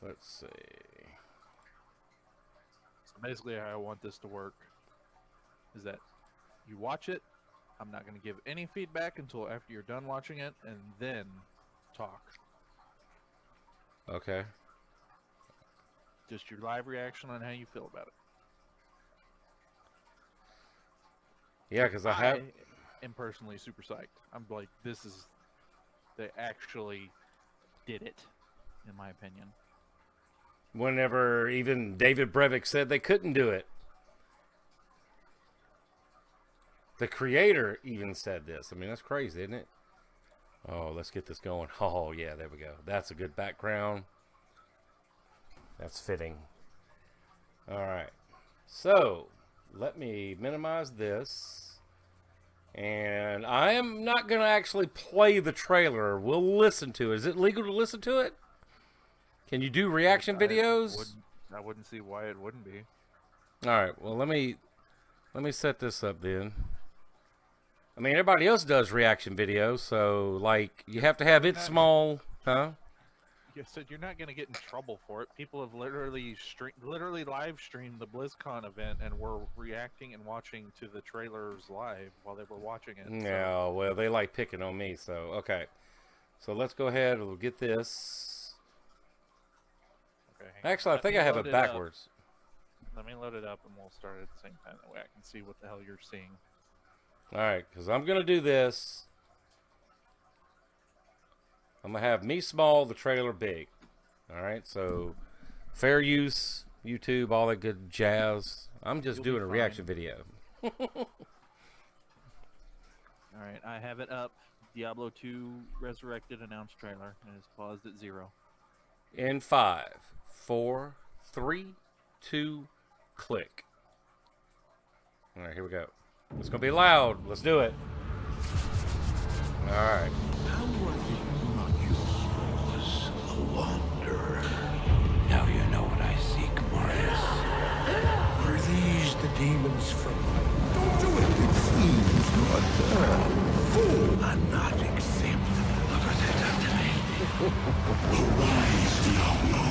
let's see. So basically, how I want this to work is that you watch it. I'm not going to give any feedback until after you're done watching it, and then talk. Okay. Just your live reaction on how you feel about it. Yeah, because I am personally super psyched. I'm like, they actually did it, in my opinion. Whenever even David Brevik said they couldn't do it. The creator even said this. I mean, that's crazy, isn't it? Oh, let's get this going. Oh, yeah, there we go. That's a good background. That's fitting. All right. So, let me minimize this. And I am not going to actually play the trailer. We'll listen to it. Is it legal to listen to it? Can you do reaction videos? I wouldn't see why it wouldn't be. All right. Well, let me set this up then. I mean, everybody else does reaction videos, so like you have to have it small, huh? You said you're not going to get in trouble for it. People have literally live streamed the BlizzCon event and were reacting and watching to the trailers live while they were watching it. Yeah, so. Well, they like picking on me, so okay. So let's go ahead. We'll get this. Okay. Actually, I think I have it backwards. Let me load it up, and we'll start at the same time. That way, I can see what the hell you're seeing. All right, because I'm gonna do this. I'm going to have me small, the trailer big. All right, so fair use, YouTube, all that good jazz. I'm just doing a reaction video. All right, I have it up. Diablo II Resurrected announced trailer, and it's paused at 0. In 5, 4, 3, 2, click. All right, here we go. It's going to be loud. Let's do it. All right. Wanderer. Now you know what I seek, Marius. Are these the demons from... Don't do it! It seems not fool. I'm not acceptable. What was it after me? Arise, Diablo,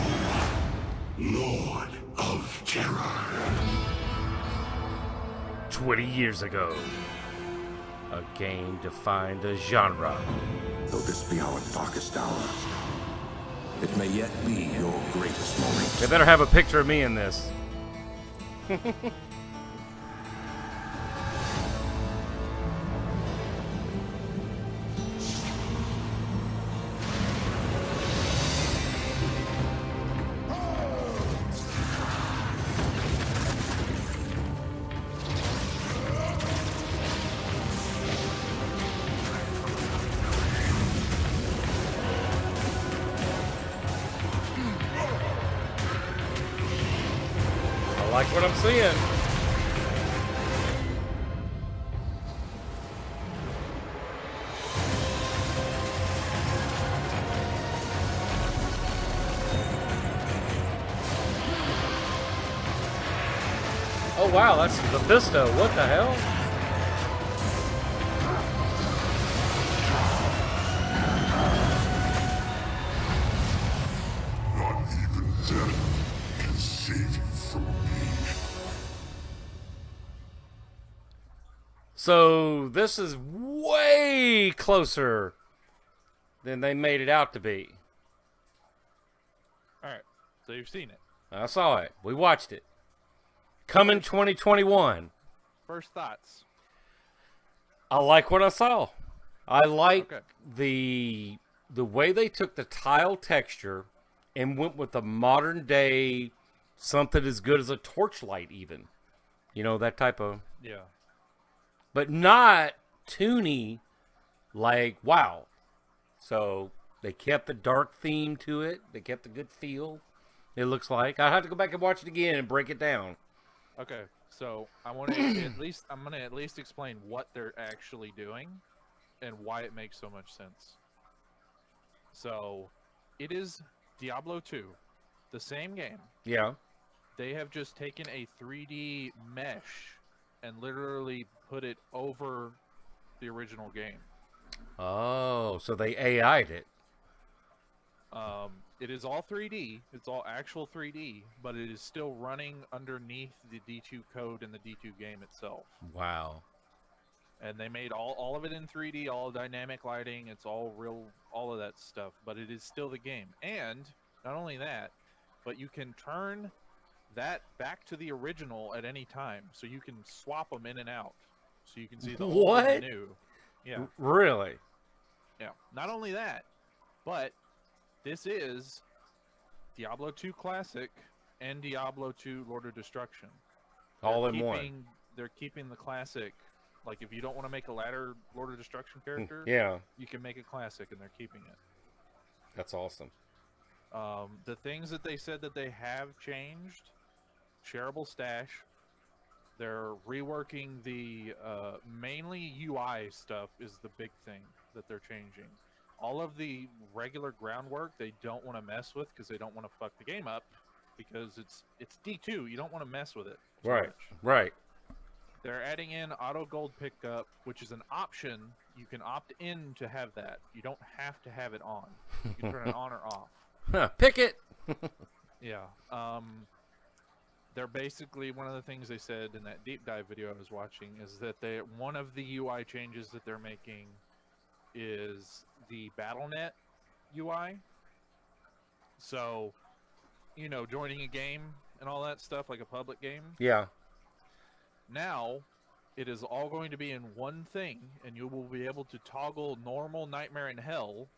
Lord of Terror. 20 years ago, a game defined a genre. Though this be our darkest hour, it may yet be your greatest moment. They better have a picture of me in this. I like what I'm seeing. Oh wow, that's Mephisto. What the hell? Not even death can save you from me. So this is way closer than they made it out to be. Alright, so you've seen it. I saw it. We watched it. Coming 2021. First thoughts. I like what I saw. I like the way they took the tile texture and went with a modern day something as good as a torchlight even. You know, that type of... Yeah. But not toony like WoW. So they kept the dark theme to it. They kept a good feel, it looks like. I have to go back and watch it again and break it down. Okay, so I want to I'm gonna at least explain what they're actually doing and why it makes so much sense. So it is Diablo 2, the same game. Yeah. They have just taken a 3D mesh and literally put it over the original game. Oh, so they AI'd it. It is all 3D. It's all actual 3D, but it is still running underneath the D2 code in the D2 game itself. Wow. And they made all of it in 3D, all dynamic lighting. It's all real, all of that stuff. But it is still the game. And not only that, but you can turn that back to the original at any time. So you can swap them in and out. So you can see the old and the new. Yeah. Really? Yeah. Not only that, but this is Diablo 2 Classic and Diablo 2 Lord of Destruction. All in one. They're keeping the Classic. Like, if you don't want to make a ladder Lord of Destruction character, yeah, you can make a Classic, and they're keeping it. That's awesome. The things that they said that they have changed, shareable stash. They're reworking the mainly UI stuff is the big thing that they're changing. All of the regular groundwork they don't want to mess with because they don't want to fuck the game up because it's D2. You don't want to mess with it. Right. Right. They're adding in auto gold pickup, which is an option. You can opt in to have that. You don't have to have it on. You can turn it on or off. Pick it. Yeah. They're basically, one of the things they said in that deep dive video I was watching is that one of the UI changes that they're making is the BattleNet UI. So, you know, joining a game and all that stuff, like a public game. Yeah. Now, it is all going to be in one thing, and you will be able to toggle normal, nightmare, and hell,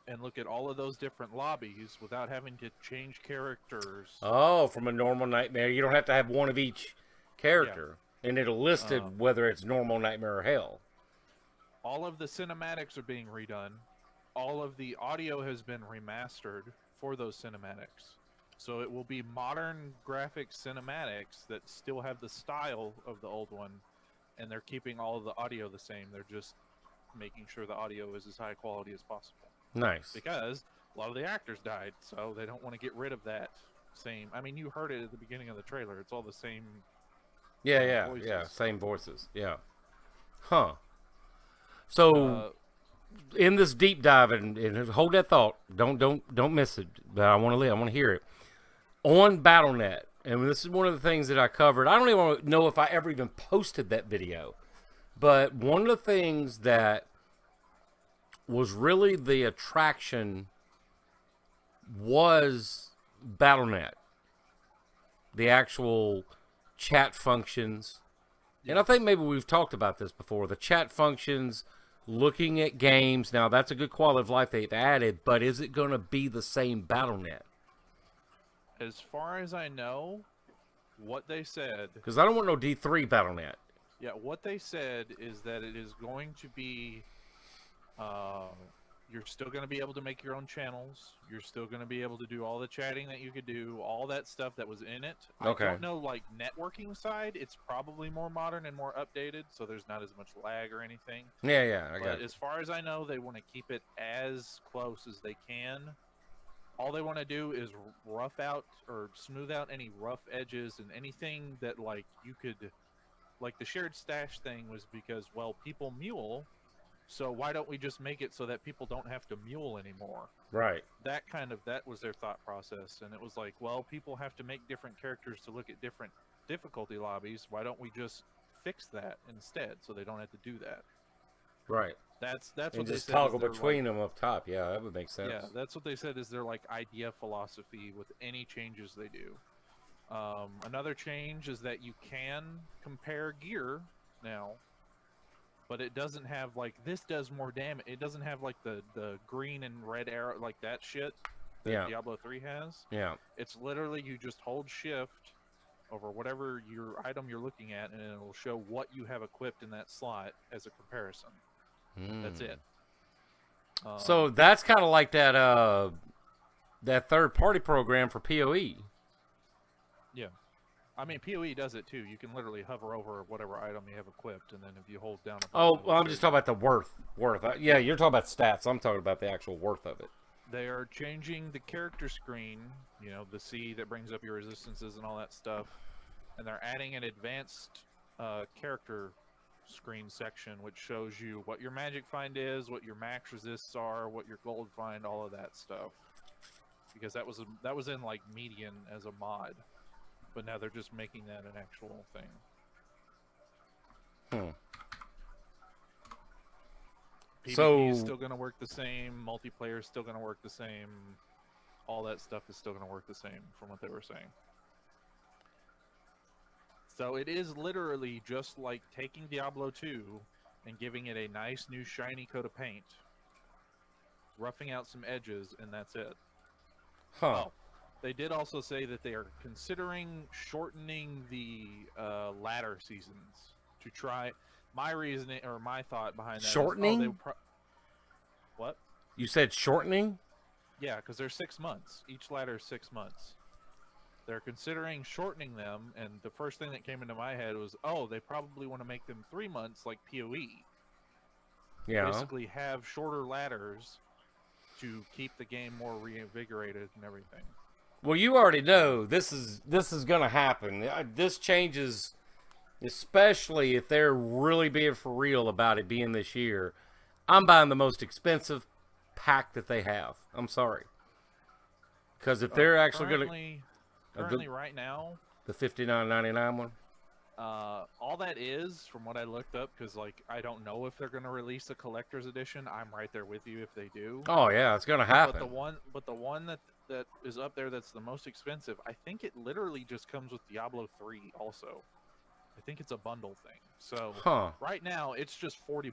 and look at all of those different lobbies without having to change characters. Oh, from a normal nightmare, you don't have to have one of each character, and it'll list it whether it's normal, nightmare, or hell. All of the cinematics are being redone. All of the audio has been remastered for those cinematics. So it will be modern graphic cinematics that still have the style of the old one, and they're keeping all of the audio the same. They're just making sure the audio is as high quality as possible. Nice. Because a lot of the actors died, so they don't want to get rid of that same... I mean, you heard it at the beginning of the trailer. It's all the same voices. Yeah, same voices. Yeah. Huh. So... in this deep dive, and hold that thought. Don't miss it. But I want to hear it. On BattleNet, and this is one of the things that I covered. I don't even know if I ever even posted that video. But one of the things that was really the attraction was BattleNet. The actual chat functions. And I think maybe we've talked about this before. The chat functions, looking at games. Now, that's a good quality of life they've added, but is it going to be the same BattleNet? As far as I know, what they said... Because I don't want no D3 BattleNet. Yeah, what they said is that it is going to be... you're still going to be able to make your own channels. You're still going to be able to do all the chatting that you could do, all that stuff that was in it. Okay. I don't know, like, networking side, it's probably more modern and more updated, so there's not as much lag or anything. Yeah, I got it. As far as I know, they want to keep it as close as they can. All they want to do is rough out or smooth out any rough edges and anything that, like, you could... Like, the shared stash thing was because, well, people mule... So why don't we just make it so that people don't have to mule anymore? Right. That was their thought process. And it was like, well, people have to make different characters to look at different difficulty lobbies. Why don't we just fix that instead so they don't have to do that? Right. That's and what they just said. Toggle between them up top. Yeah, that would make sense. Yeah, that's what they said is their, like, idea philosophy with any changes they do. Another change is that you can compare gear now. But it doesn't have, like, this does more damage. It doesn't have, like, the green and red arrow, like that shit that Diablo 3 has. Yeah. It's literally you just hold shift over whatever your item you're looking at, and it'll show what you have equipped in that slot as a comparison. That's it. So that's kind of like that third-party program for PoE. Yeah. I mean, PoE does it too. You can literally hover over whatever item you have equipped, and then if you hold down... Oh, well, I'm just talking about the worth. Yeah, you're talking about stats. I'm talking about the actual worth of it. They are changing the character screen, you know, the C that brings up your resistances and all that stuff, and they're adding an advanced character screen section, which shows you what your magic find is, what your max resists are, what your gold find, all of that stuff. because that was in like median as a mod, but now they're just making that an actual thing. PvP is still going to work the same. Multiplayer is still going to work the same. All that stuff is still going to work the same from what they were saying. So it is literally just like taking Diablo 2 and giving it a nice new shiny coat of paint, roughing out some edges, and that's it. Huh. Oh, they did also say that they are considering shortening the ladder seasons to try. My reasoning or my thought behind that shortening? Is, what? You said shortening? Yeah, because they're 6 months. Each ladder is 6 months. They're considering shortening them, and the first thing that came into my head was, oh, they probably want to make them 3 months like PoE. Yeah. Basically have shorter ladders to keep the game more reinvigorated and everything. Well, you already know this is going to happen. This changes, especially if they're really being for real about it being this year. I'm buying the most expensive pack that they have. I'm sorry. Because if they're actually going to... Currently, right now, the $59.99 one. All that is, from what I looked up, because like I don't know if they're going to release a collector's edition. I'm right there with you if they do. Oh yeah, it's going to happen. But the one that is up there that's the most expensive, I think it literally just comes with Diablo 3 also. I think it's a bundle thing. So right now it's just $40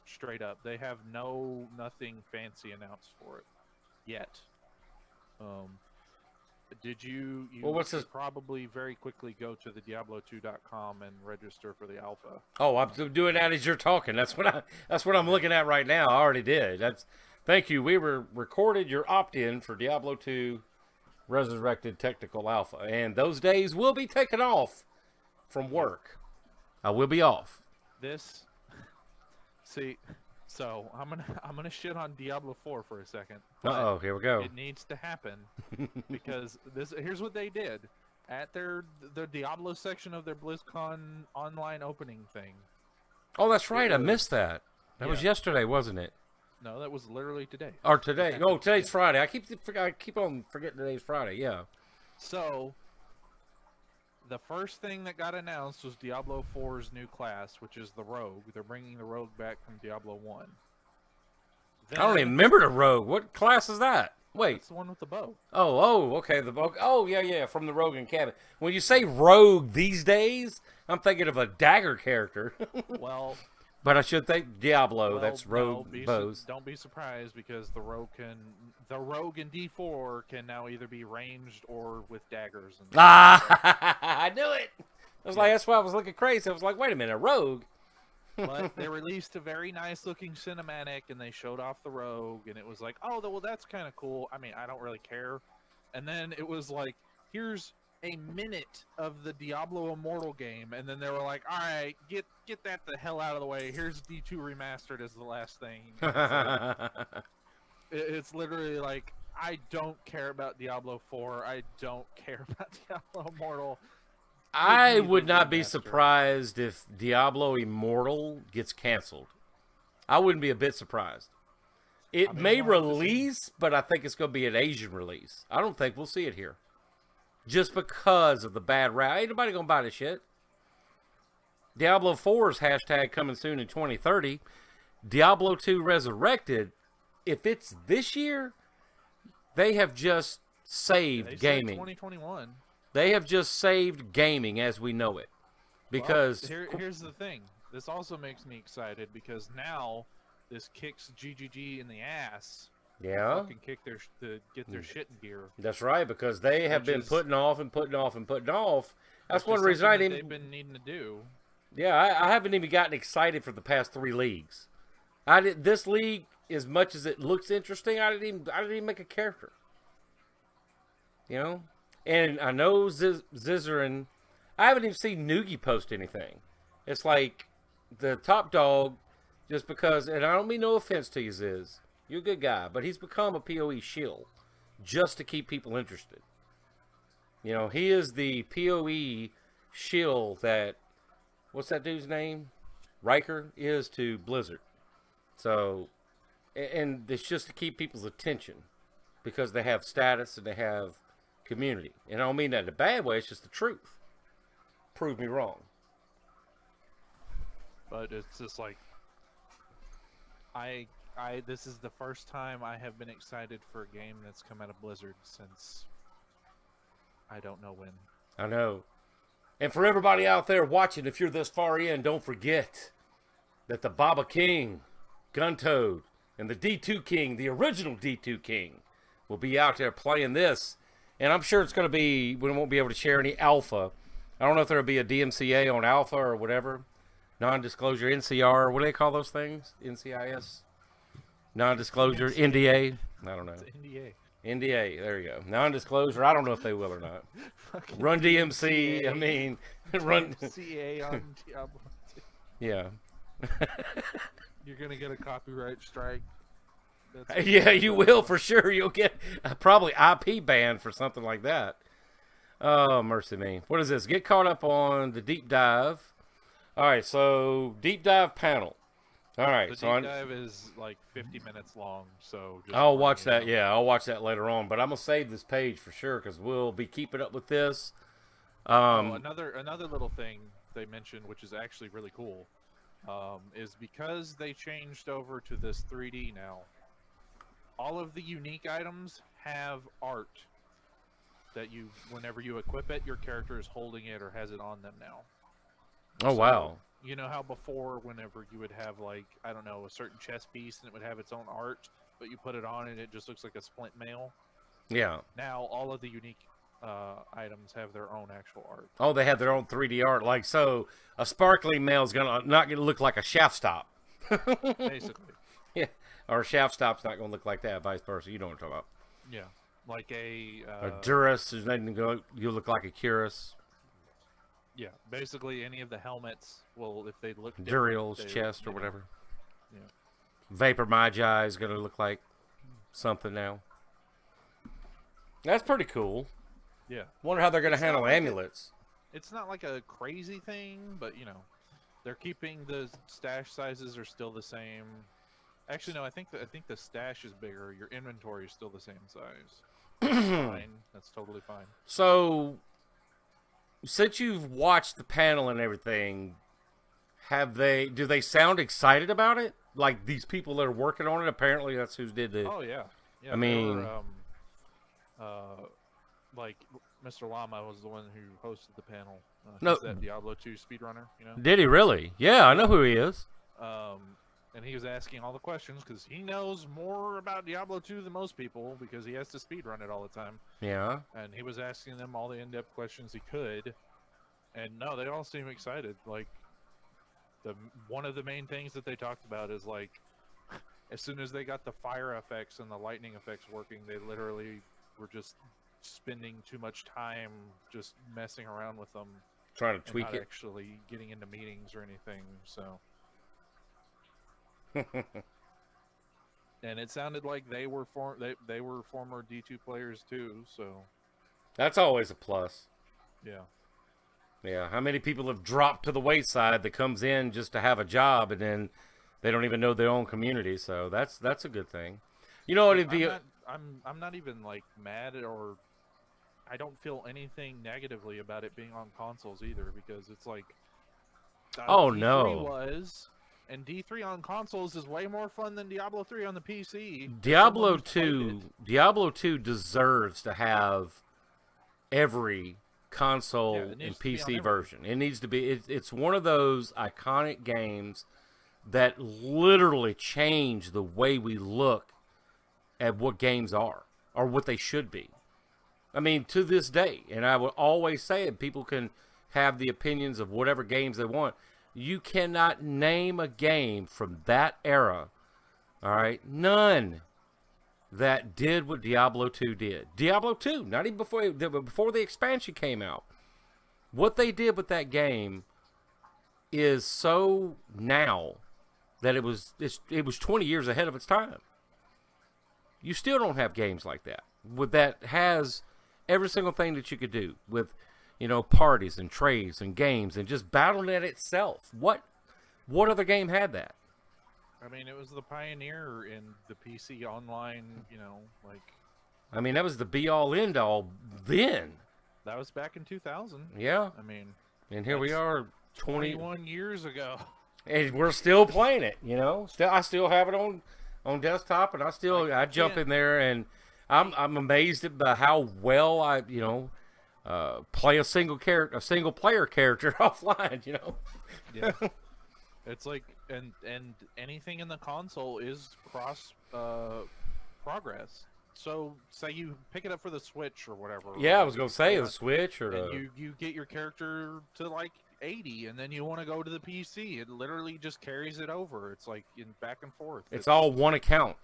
straight up. They have nothing fancy announced for it yet. Did you well, what's this? Probably very quickly go to the Diablo2.com and register for the alpha. Oh, I'm doing that as you're talking. That's what I'm looking at right now. I already did. Thank you. We recorded your opt-in for Diablo 2 Resurrected Technical Alpha, and those days will be taken off from work. I will be off. So I'm gonna shit on Diablo 4 for a second. Uh-oh, here we go. It needs to happen because here's what they did at the Diablo section of their BlizzCon online opening thing. Oh, that's right. I missed that. That was yesterday, wasn't it? No, that was literally today. Or today? No, today's Friday. I keep on forgetting today's Friday. Yeah. So the first thing that got announced was Diablo 4's new class, which is the Rogue. They're bringing the Rogue back from Diablo 1. I don't even remember the Rogue. What class is that? Wait. It's the one with the bow. Oh, okay. The bow. Oh, yeah, from the Rogue Cabin. When you say Rogue these days, I'm thinking of a dagger character. Well... But I should think Diablo. That's Rogue bows. Don't be surprised because the Rogue in D4 can now either be ranged or with daggers. I knew it. I was like, that's why I was looking crazy. I was like, wait a minute, Rogue. But they released a very nice looking cinematic, and they showed off the Rogue, and it was like, oh, well, that's kind of cool. I mean, I don't really care. And then it was like, here's a minute of the Diablo Immortal game, and then they were like, all right, get that the hell out of the way. Here's D2 Remastered as the last thing. It's literally like, I don't care about Diablo 4. I don't care about Diablo Immortal. I would not be surprised if Diablo Immortal gets canceled. I wouldn't be a bit surprised. It may release, but I think it's going to be an Asian release. I don't think we'll see it here. Just because of the bad rap. Ain't nobody gonna buy this shit. Diablo 4's hashtag coming soon in 2030. Diablo 2 Resurrected, if it's this year, they have just saved gaming. 2021. They have just saved gaming as we know it. Because here's the thing. This also makes me excited because now this kicks GGG in the ass. Yeah. Fucking get their shit in gear. That's right, because they have been putting off and putting off and putting off. That's one reason I didn't. They've been needing to do. Yeah, I haven't even gotten excited for the past 3 leagues. This league, as much as it looks interesting, I didn't even make a character. You know, and I know Zizarin. I haven't even seen Noogie post anything. It's like the top dog, just because, and I don't mean no offense to you, Ziz. You're a good guy, but he's become a PoE shill just to keep people interested. You know, he is the PoE shill that, what's that dude's name? Riker is to Blizzard. So, and it's just to keep people's attention. because they have status and they have community. And I don't mean that in a bad way. It's just the truth. Prove me wrong. But it's just like, this is the first time I have been excited for a game that's come out of Blizzard since I don't know when. I know. And for everybody out there watching, if you're this far in, don't forget that the Baba King, GunToad, and the D2 King, the original D2 King, will be out there playing this. And I'm sure it's going to be, we won't be able to share any alpha. I don't know if there'll be a DMCA on alpha or whatever. Non-disclosure, NCR, what do they call those things? NCIS? Non-disclosure, NDA? I don't know. It's NDA. NDA, there you go. Non-disclosure, I don't know if they will or not. Run DMC, I mean, run... CA on Diablo 2. Yeah. You're going to get a copyright strike. Yeah, you will for sure. You'll get probably IP banned for something like that. Oh, mercy me. What is this? Get caught up on the deep dive. All right, so deep dive panel. All right, the so deep dive is like 50 minutes long, so just I'll watch that. Yeah, I'll watch that later on. But I'm gonna save this page for sure because we'll be keeping up with this. Another little thing they mentioned, which is actually really cool, is because they changed over to this 3D now. All of the unique items have art that you, whenever you equip it, your character is holding it or has it on them now. Oh, wow. You know how before, whenever you would have, like, I don't know, a certain chess piece and it would have its own art, but you put it on and it just looks like a splint mail? Yeah. Now, all of the unique items have their own actual art. Oh, they have their own 3D art. Like, so a sparkly mail is not going to look like a shaft stop. Basically. Yeah. Or a shaft stop's not going to look like that, vice versa. You know what I'm talking about. Yeah. Like a Durus is not going to you look like a Curus. Yeah, basically any of the helmets will, if they look Duriel's chest or whatever. Yeah. Vapor Magi is going to look like something now. That's pretty cool. Yeah. Wonder how they're going to handle amulets. It's not like a crazy thing, but you know, they're keeping the stash sizes are still the same. Actually, no, I think the stash is bigger. Your inventory is still the same size. That's fine. That's totally fine. So, since you've watched the panel and everything, do they sound excited about it? Like these people that are working on it? Apparently, that's who did the. Oh yeah. Yeah. I mean, like Mr. Llama was the one who hosted the panel. No, he's that Diablo 2 speedrunner. You know. Did he really? Yeah, I know who he is. And he was asking all the questions because he knows more about Diablo 2 than most people because he has to speedrun it all the time. Yeah. And he was asking them all the in-depth questions he could. And no, they all seem excited. Like, one of the main things that they talked about is, like, as soon as they got the fire effects and the lightning effects working, they literally were just spending too much time just messing around with them. Trying to tweak not it. Actually getting into meetings or anything, so... And it sounded like they were they were former D2 players too, so that's always a plus. Yeah. Yeah. How many people have dropped to the wayside that comes in just to have a job and then they don't even know their own community? So that's a good thing. You know what it'd be? I'm not even like mad or I don't feel anything negatively about it being on consoles either because it's like oh D3 no. And D3 on consoles is way more fun than Diablo 3 on the PC. Diablo 2 deserves to have every console and PC version. It needs to be. It's one of those iconic games that literally change the way we look at what games are or what they should be. I mean, to this day, and I will always say it, people can have the opinions of whatever games they want. You cannot name a game from that era, all right? None that did what Diablo 2 did. Diablo 2, not even before the expansion came out. What they did with that game is so now that it was 20 years ahead of its time. You still don't have games like that. With that has every single thing that you could do with, you know, parties and trades and games and just BattleNet itself. What other game had that? I mean, it was the pioneer in the PC online, you know, like I mean, that was the be-all, end-all then. That was back in 2000. Yeah. I mean, And here we are 21 years ago. And we're still playing it, you know. I still have it on desktop, and I jump in there, and I'm amazed at how well I play a single player character offline, you know. Yeah. It's like and anything in the console is cross progress. So say you pick it up for the Switch or whatever. Yeah, I was gonna say the Switch or and you get your character to like 80, and then you want to go to the PC. It literally just carries it over. It's like in back and forth. It's all one account.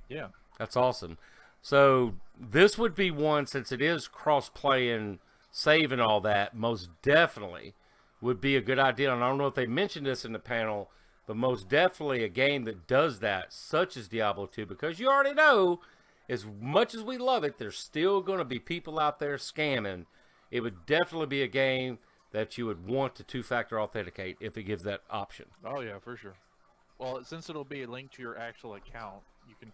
Yeah, that's awesome. So this would be one, since it is cross-play and save and all that, most definitely would be a good idea. And I don't know if they mentioned this in the panel, but most definitely a game that does that, such as Diablo 2, because you already know, as much as we love it, there's still going to be people out there scamming. It would definitely be a game that you would want to two-factor authenticate if it gives that option. Oh yeah, for sure. Well, since it'll be linked to your actual account, you can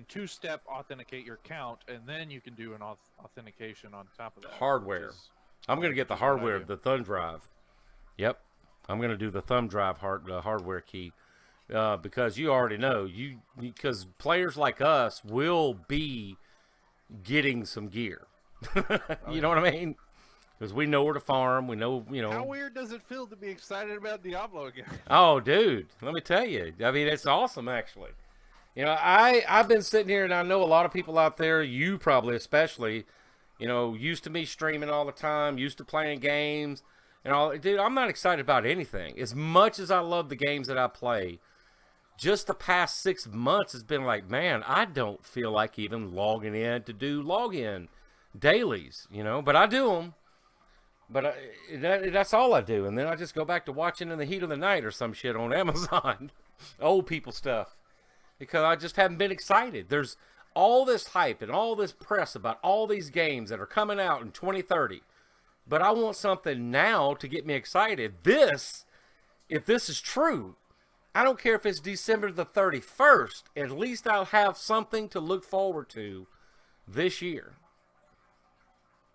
two-step authenticate your account, and then you can do an authentication on top of that. Hardware. I'm going to get the hardware, the thumb drive. Yep, I'm going to do the thumb drive hardware key, because you already know because players like us will be getting some gear. You know what I mean? Because we know where to farm. We know, How weird does it feel to be excited about Diablo again? Oh, dude, let me tell you. I mean, it's awesome, actually. You know, I've been sitting here, and I know a lot of people out there, you probably especially, used to me streaming all the time, used to playing games, and all. Dude, I'm not excited about anything. As much as I love the games that I play, just the past 6 months has been like, man, I don't feel like even logging in to do login dailies, but I do them. But that's all I do. And then I just go back to watching In the Heat of the Night or some shit on Amazon. Old people stuff. Because I just haven't been excited. There's all this hype and all this press about all these games that are coming out in 2030. But I want something now to get me excited. If this is true, I don't care if it's December the 31st. At least I'll have something to look forward to this year.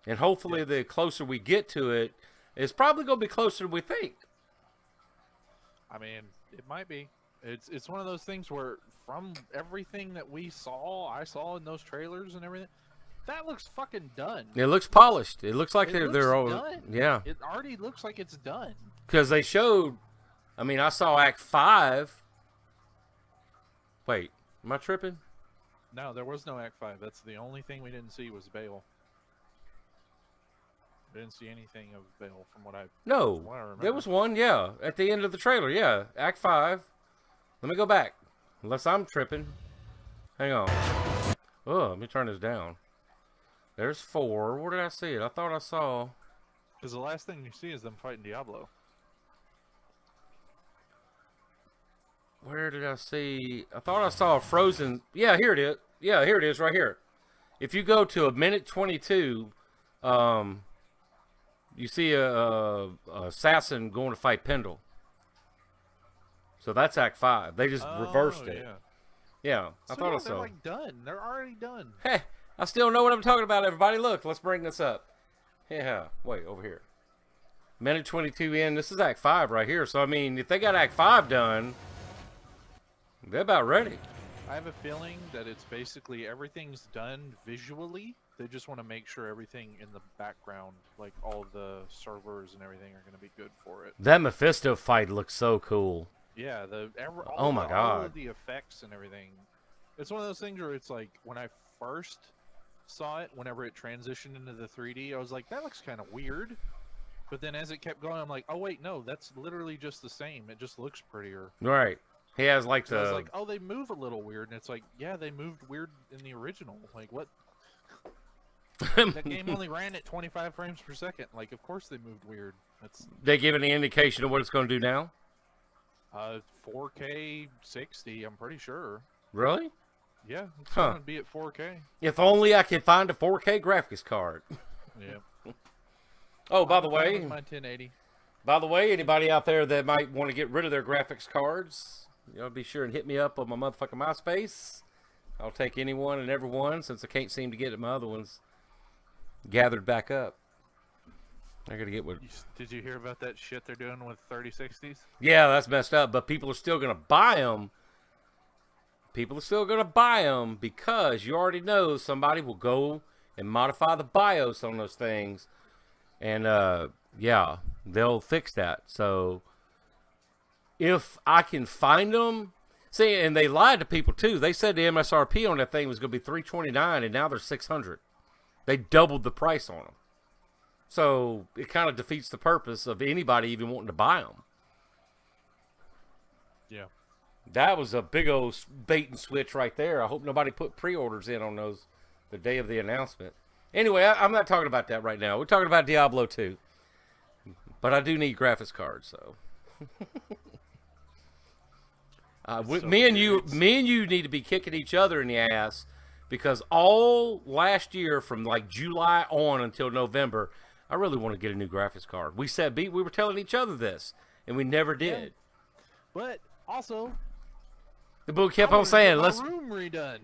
And hopefully the closer we get to it, it's probably going to be closer than we think. I mean, it might be. It's one of those things where from everything that I saw in those trailers and everything, that looks fucking done. It looks polished. It looks like they're all done. Yeah. It already looks like it's done. Because they showed, I saw Act 5. Wait, am I tripping? No, there was no Act 5. That's the only thing we didn't see was Bale. I didn't see anything of Bale from what I remember. There was one, yeah, at the end of the trailer, yeah. Act 5. Let me go back. Unless I'm tripping. Hang on. Oh, let me turn this down. There's 4. Where did I see it? I thought I saw... Because the last thing you see is them fighting Diablo. Where did I see... I thought I saw a Frozen... Yeah, here it is. Yeah, here it is, right here. If you go to 1:22, you see a assassin going to fight Pendle. So that's Act 5. They just reversed it. Yeah, I thought I saw. They're like done. They're already done. Hey, I still know what I'm talking about, everybody. Look, let's bring this up. Yeah, wait, over here. 1:22 in. This is Act 5 right here. So, if they got Act 5 done, they're about ready. I have a feeling that it's basically everything's done visually. They just want to make sure everything in the background, like all the servers and everything, are going to be good for it. That Mephisto fight looks so cool. Yeah, oh my god, all of the effects and everything. It's one of those things where it's like when I first saw it, whenever it transitioned into the 3D, I was like, that looks kind of weird. But then as it kept going, I'm like, oh wait, no, that's literally just the same. It just looks prettier. Right. He has like I was like, oh, they move a little weird, and it's like, yeah, they moved weird in the original. Like what? That game only ran at 25 frames per second. Like, of course they moved weird. They give any indication of what it's going to do now? 4K 60, I'm pretty sure. Really? Yeah, it's going to be at 4K. If only I could find a 4K graphics card. Yeah. Oh, by the way, my 1080. By the way, anybody out there that might want to get rid of their graphics cards, be sure and hit me up on my motherfucking MySpace. I'll take anyone and every one since I can't seem to get my other ones gathered back up. I gotta get what. Did you hear about that shit they're doing with 3060s? Yeah, that's messed up. But people are still gonna buy them. People are still gonna buy them because you already know somebody will go and modify the BIOS on those things, and yeah, they'll fix that. So if I can find them, see, and they lied to people too. They said the MSRP on that thing was gonna be $329, and now they're $600. They doubled the price on them. So it kind of defeats the purpose of anybody even wanting to buy them. Yeah. That was a big old bait and switch right there. I hope nobody put pre-orders in on those the day of the announcement. Anyway, I'm not talking about that right now. We're talking about Diablo 2. But I do need graphics cards, so. Me and you need to be kicking each other in the ass because all last year from like July on until November, I really want to get a new graphics card. We said we were telling each other this, and we never did. Yeah. But also, the book kept on saying, "Let's room redone."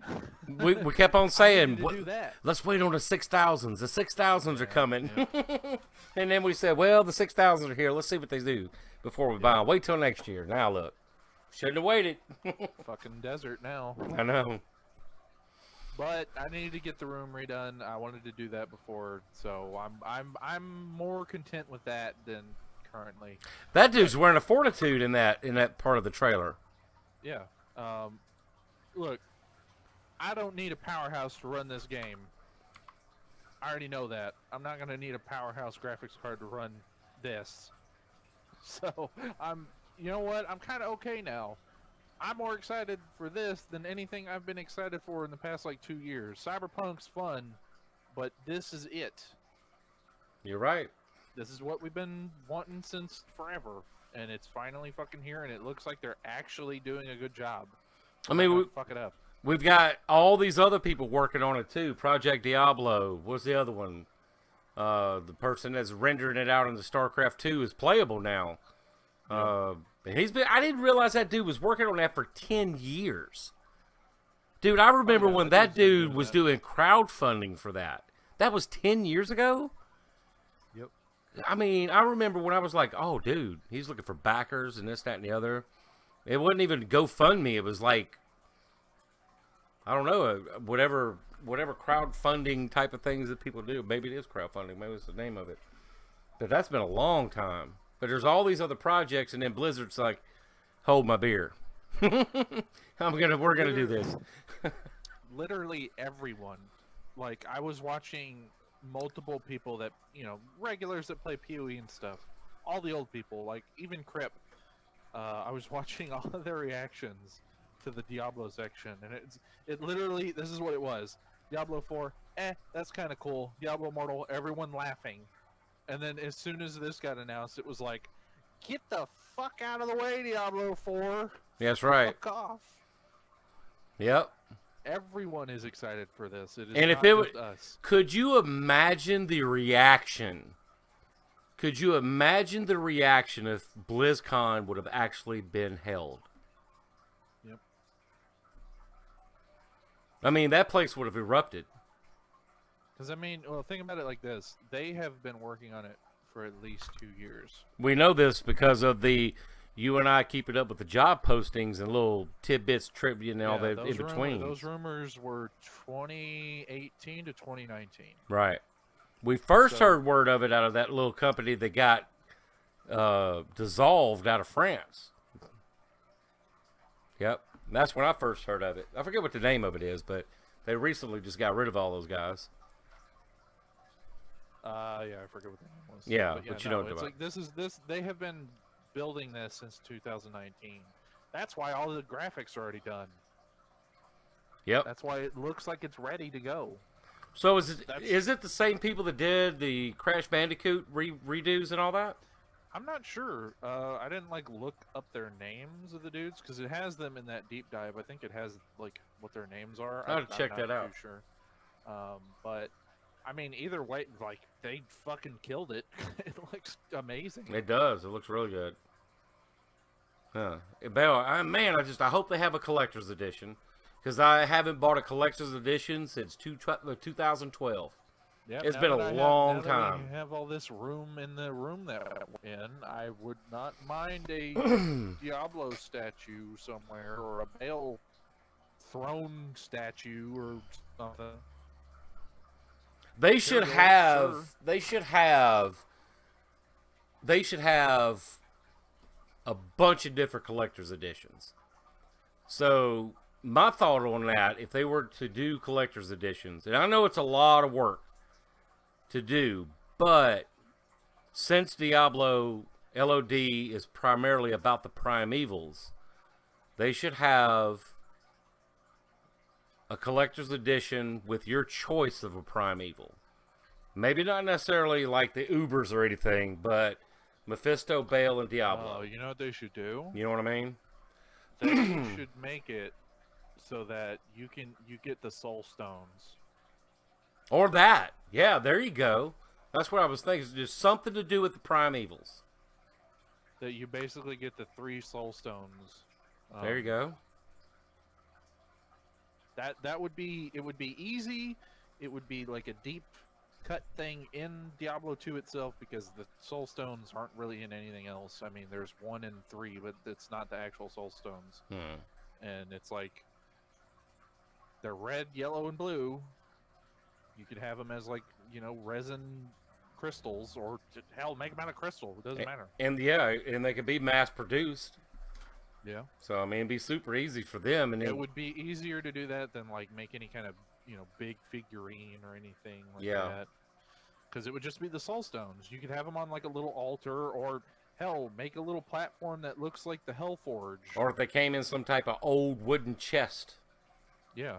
we kept on saying, do that. "Let's wait on the 6000s. The 6000s are coming." Yeah. And then we said, "Well, the 6000s are here. Let's see what they do before we buy them. Wait till next year." Now look, shouldn't have waited. Fucking desert now. I know. But I needed to get the room redone. I wanted to do that before, so I'm more content with that than currently. That dude's wearing a Fortitude in that part of the trailer. Yeah. Look, I don't need a powerhouse to run this game. I already know that. I'm not gonna need a powerhouse graphics card to run this. So you know what? I'm kind of okay now. I'm more excited for this than anything I've been excited for in the past like 2 years. Cyberpunk's fun, but this is it. You're right. This is what we've been wanting since forever, and it's finally fucking here, and it looks like they're actually doing a good job. I mean, fuck it up. We've got all these other people working on it too. Project Diablo. What's the other one? The person that's rendering it out into StarCraft 2 is playable now. And I didn't realize that dude was working on that for 10 years. Dude, I remember when that dude was doing crowdfunding for that. That was 10 years ago? Yep. I mean, I remember when I was like, oh, dude, he's looking for backers and this, that, and the other. It wasn't even GoFundMe. It was like, I don't know, whatever crowdfunding type of things that people do. Maybe it is crowdfunding. Maybe it's the name of it. But that's been a long time. But there's all these other projects, and then Blizzard's like, hold my beer. We're gonna do this. Literally everyone. Like, I was watching multiple people that, regulars that play PoE and stuff. All the old people, like even Crip. I was watching all of their reactions to the Diablo section, and it literally, this is what it was. Diablo 4, that's kind of cool. Diablo Immortal, everyone laughing. And then as soon as this got announced, it was like, get the fuck out of the way, Diablo 4. That's right. Fuck off. Yep. Everyone is excited for this. It is and not if it just us. Could you imagine the reaction? Could you imagine the reaction if BlizzCon would have actually been held? Yep. I mean, that place would have erupted. Because, think about it like this. They have been working on it for at least 2 years. We know this because of you and I keep it up with the job postings and little tidbits, trivia, and all that in between. Those rumors were 2018 to 2019. Right. We first heard word of it out of that little company that got dissolved out of France. Yep. And that's when I first heard of it. I forget what the name of it is, but they recently just got rid of all those guys. Yeah, I forget what the name was. Yeah, but you know what it's like this. They have been building this since 2019. That's why all the graphics are already done. Yep. That's why it looks like it's ready to go. So is it the same people that did the Crash Bandicoot redos and all that? I'm not sure. I didn't look up their names of the dudes because it has them in that deep dive. I think it has what their names are. I have to check that out. I'm not too sure. But either way, they fucking killed it. It looks amazing. It does. It looks really good. Huh. I hope they have a collector's edition. because I haven't bought a collector's edition since 2012. Yep, It's now been a that long now that time. we have all this room in the room that we're in, I would not mind a Diablo statue somewhere, or a Baal throne statue or something. They should goes, have. sir. They should have. They should have a bunch of different collector's editions. So my thought on that, if they were to do collector's editions, and I know it's a lot of work to do, but since Diablo LOD is primarily about the primevals, they should have a collector's edition with your choice of a primeval. Maybe not necessarily like the Ubers or anything, but Mephisto, Baal, and Diablo. Oh, you know what they should do? You know what I mean? They should make it so that you get the soul stones. Or that. Yeah, there you go. That's what I was thinking. Just something to do with the primevals. That you basically get the 3 soul stones. There you go. That would be, it would be easy. It would be like a deep cut thing in Diablo 2 itself, because the soul stones aren't really in anything else. I mean, there's 1 and 3, but it's not the actual soul stones. And it's like, they're red, yellow, and blue. You could have them as, like, you know, resin crystals, or hell, make them out of crystal. It doesn't matter. And yeah, and they could be mass produced. Yeah. So I mean, it'd be super easy for them, and It would be easier to do that than like make any kind of, you know, big figurine or anything like that. Because it would just be the soul stones. You could have them on like a little altar, or hell, make a little platform that looks like the Hellforge. Or if they came in some type of old wooden chest. Yeah.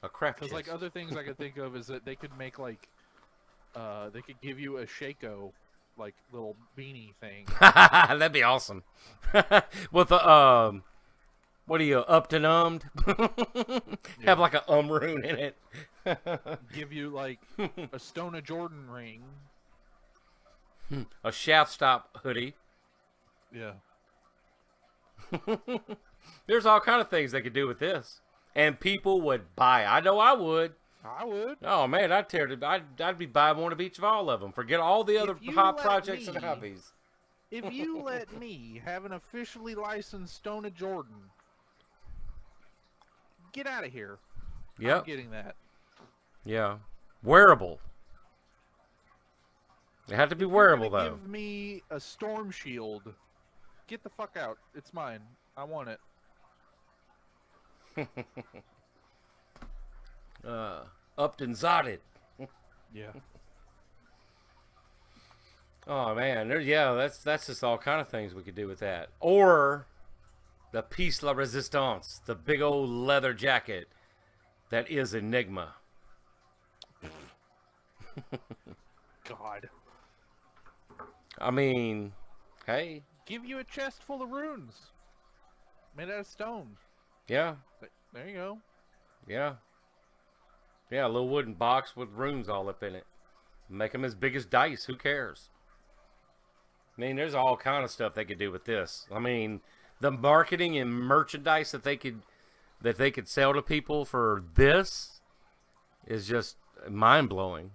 A craft Because chest. like other things I could think of is that they could make like, they could give you a Shaco, like little beanie thing. That'd be awesome. With a what are you, upped and ummed? Have like a rune in it. Give you like a Stone of Jordan ring. A shaft stop hoodie. Yeah. There's all kind of things they could do with this, and people would buy it. I know I would. I would. Oh man, I'd be buying one of each of all of them. Forget all the other you hot let projects me- and hobbies. If you let me have an officially licensed Stone of Jordan, get out of here. I'm Yep. getting that. Yeah. Wearable. It had to be wearable though. Give me a storm shield. Get the fuck out. It's mine. I want it. Upped and zotted. Yeah. Oh man, that's just all kind of things we could do with that. Or the Piece La Resistance, the big old leather jacket that is Enigma. God. I mean, hey, Give you a chest full of runes. Made out of stone. yeah, There you go. yeah, a little wooden box with runes all up in it. Make them as big as dice. Who cares? I mean, there's all kind of stuff they could do with this. I mean, the marketing and merchandise that they could sell to people for this is just mind blowing.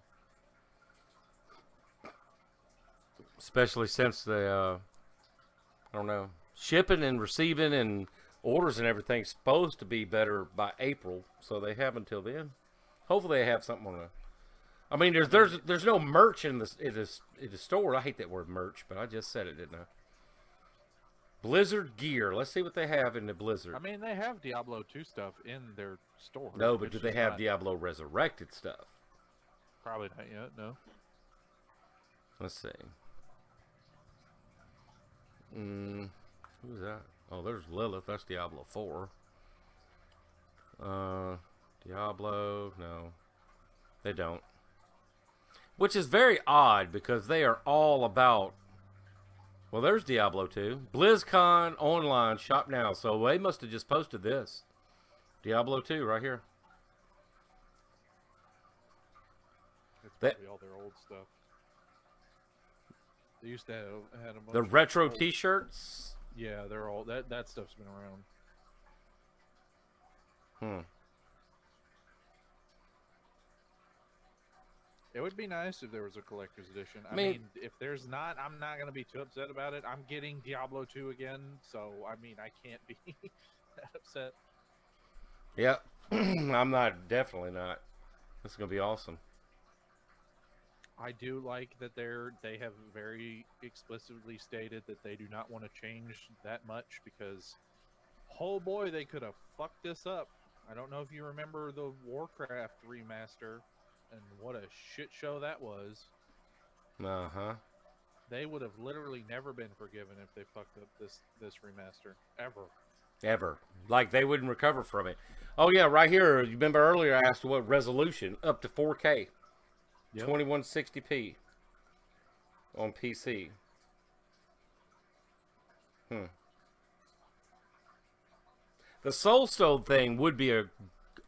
Especially since the I don't know, shipping and receiving and orders and everything's supposed to be better by April, so they have until then. Hopefully, they have something on the. I mean, there's no merch in the store. I hate that word merch, but I just said it, didn't I? Blizzard gear. Let's see what they have in the Blizzard. I mean, they have Diablo 2 stuff in their store. No, but It's do they just have not- Diablo Resurrected stuff? Probably not yet, no. Let's see. Who's that? Oh, there's Lilith. That's Diablo 4. Diablo, no. They don't. Which is very odd because they are all about. Well, there's Diablo 2. BlizzCon online, shop now. So they must have just posted this. Diablo 2 right here. It's That- probably all their old stuff. They used to have had a bunch The of retro old- t-shirts. Yeah, they're all that stuff's been around. It would be nice if there was a collector's edition. I mean- mean, if there's not, I'm not going to be too upset about it. I'm getting Diablo 2 again, so, I mean, I can't be that upset. Yep. I'm not. Definitely not. This is going to be awesome. I do like that they have very explicitly stated that they do not want to change that much because, oh boy, they could have fucked this up. I don't know if you remember the Warcraft remaster and what a shit show that was. Uh-huh. They would have literally never been forgiven if they fucked up this remaster. Ever. Like, they wouldn't recover from it. Oh, yeah, right here. You remember earlier I asked what resolution? Up to 4K. Yep. 2160p. On PC. The Soulstone thing would be a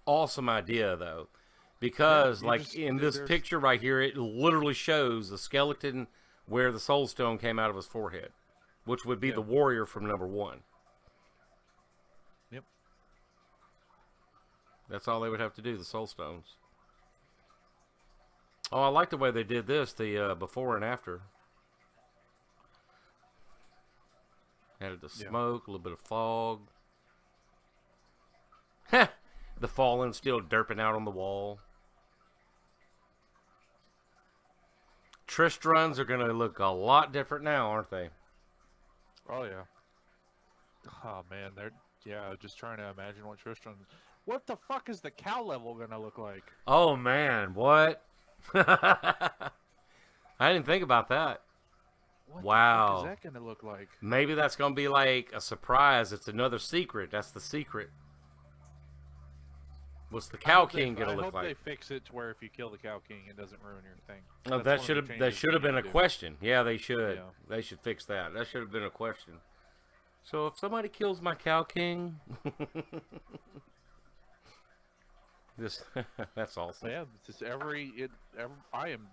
awesome idea, though. Because, in this picture right here, it literally shows the skeleton where the Soulstone came out of his forehead. Which would be the warrior from number 1. Yep. That's all they would have to do, the Soulstones. Oh, I like the way they did this, the before and after. Added the smoke, a little bit of fog. The fallen still derping out on the wall. Tristruns are going to look a lot different now, aren't they? Oh, yeah. Oh, man. Just trying to imagine what Tristran... What the fuck is the cow level going to look like? Oh, man. What? I didn't think about that. What wow. the fuck is that going to look like? Maybe that's going to be like a surprise. It's another secret. That's the secret. What's the Cow King going to look like? I hope they fix it to where if you kill the Cow King, it doesn't ruin your thing. Oh, that should have been a question. Yeah, they should. Yeah. They should fix that. That should have been a question. So if somebody kills my Cow King, that's awesome. Yeah, just I am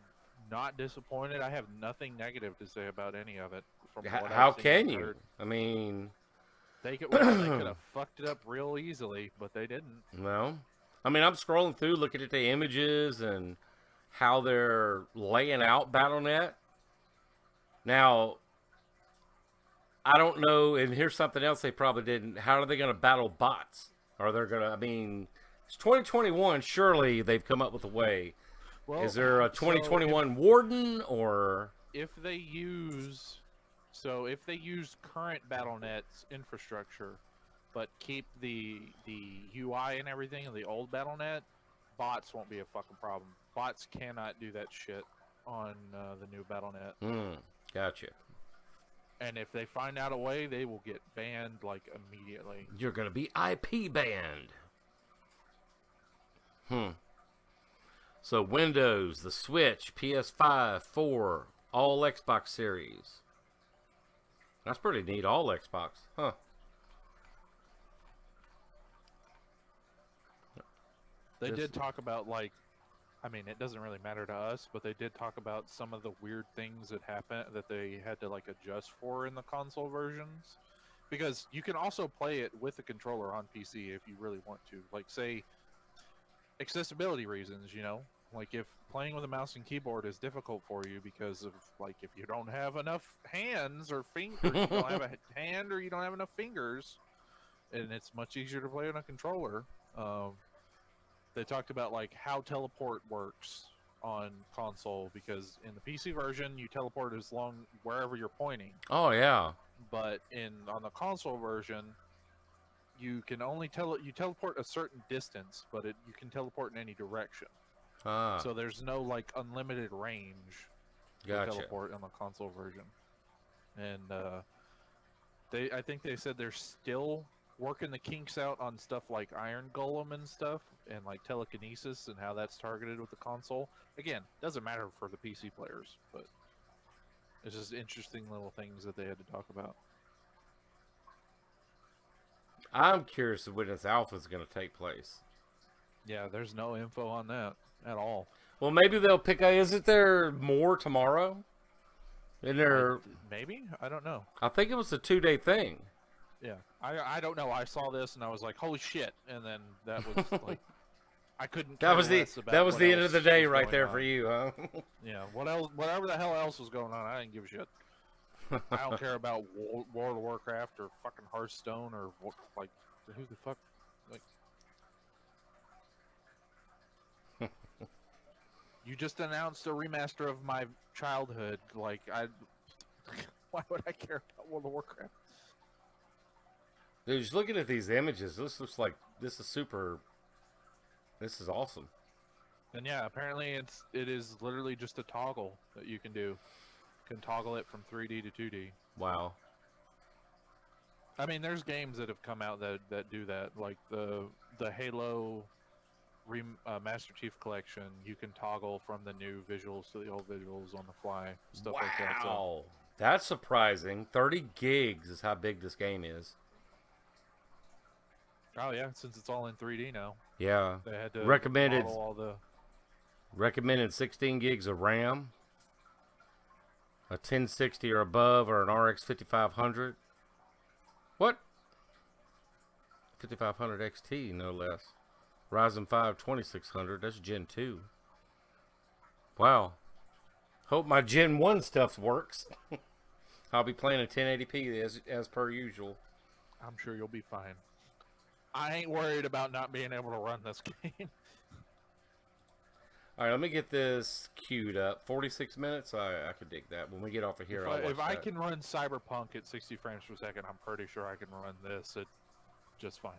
not disappointed. I have nothing negative to say about any of it. From what How I've seen can and you? heard. I mean, they could have fucked it up real easily, but they didn't. No. I mean, I'm scrolling through, looking at the images and how they're laying out Battle.net. Now, I don't know, and here's something else they probably didn't. How are they going to battle bots? Are they going to, I mean, it's 2021. Surely they've come up with a way. Well, is there a 2021 Warden or? If they use current Battle.net's infrastructure, but keep the UI and everything of the old Battle.net, bots won't be a fucking problem. Bots cannot do that shit on the new Battle.net. Gotcha. And if they find out a way, they will get banned like immediately. You're gonna be IP banned. So Windows, the Switch, PS5, 4, all Xbox series. That's pretty neat. All Xbox, huh? They did talk about, like, I mean, it doesn't really matter to us, but they did talk about some of the weird things that happened that they had to, like, adjust for in the console versions. Because you can also play it with a controller on PC if you really want to. Like, say, accessibility reasons, you know? Like, if playing with a mouse and keyboard is difficult for you because of, like, if you don't have enough hands or fingers, you don't have a hand or you don't have enough fingers, and it's much easier to play on a controller. They talked about, like, how teleport works on console, because in the PC version, you teleport as long wherever you're pointing. Oh, yeah. But on the console version, you can only teleport a certain distance, but you can teleport in any direction. So there's no, like, unlimited range to teleport on the console version. And I think they said they're still working the kinks out on stuff like Iron Golem and stuff, and like telekinesis and how that's targeted with the console. Again, doesn't matter for the PC players, but it's just interesting little things that they had to talk about. I'm curious when this alpha is going to take place. Yeah, there's no info on that at all. Well, maybe they'll pick up. Isn't there more tomorrow? Maybe? I don't know. I think it was a 2-day thing. Yeah. I don't know. I saw this and I was like, holy shit! And then that was like, I couldn't. That was the end of the day right there for you, huh? Yeah. What else? Whatever the hell else was going on, I didn't give a shit. I don't care about World of Warcraft or fucking Hearthstone or like who the fuck like. You just announced a remaster of my childhood. Like why would I care about World of Warcraft? Dude, just looking at these images, this looks like this is super. This is awesome. And yeah, apparently it is literally just a toggle that you can do. You can toggle it from 3D to 2D. Wow. I mean, there's games that have come out that do that, like the Halo Master Chief Collection. You can toggle from the new visuals to the old visuals on the fly, stuff like that. Wow, that's surprising. 30 gigs is how big this game is. Oh yeah, since it's all in 3D now. Yeah. They had to recommended model all the... recommended 16 gigs of RAM, a 1060 or above, or an RX 5500. What? 5500 XT, no less. Ryzen 5 2600. That's Gen 2. Wow. Hope my Gen 1 stuff works. I'll be playing in 1080p as per usual. I'm sure you'll be fine. I ain't worried about not being able to run this game. All right, let me get this queued up. 46 minutes? I could dig that. When we get off of here, If I can run Cyberpunk at 60 frames per second, I'm pretty sure I can run this at just fine.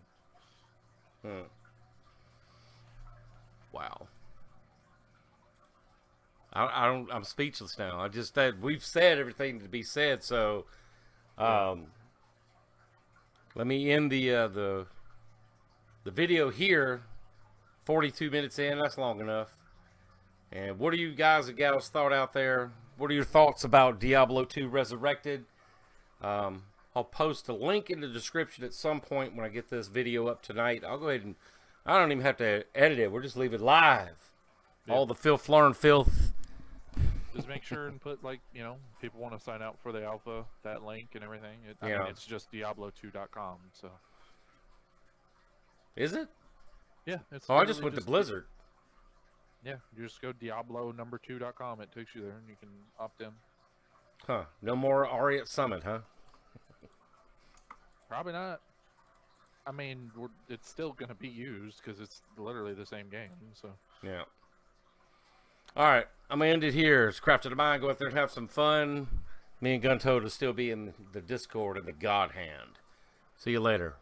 Wow. I'm speechless now. We've said everything to be said, so let me end the video here. 42 minutes in, that's long enough. And what are you guys and gals thought out there? What are your thoughts about Diablo II Resurrected? I'll post a link in the description at some point when I get this video up tonight. I'll go ahead and I don't even have to edit it. We'll just leave it live. Yeah. All the filth. Just make sure and put, like, you know, people want to sign out for the alpha, that link and everything. I mean, it's just Diablo2.com, so. Is it? Yeah. It's I just went to Blizzard. Yeah, you just go Diablo2.com. It takes you there, and you can opt in. Huh. No more Ariat Summit, huh? Probably not. I mean, it's still going to be used because it's literally the same game, so. Yeah. All right. I'm going to end it here. It's Crafted Mind. Go out there and have some fun. Me and GunToad will still be in the Discord in the God Hand. See you later.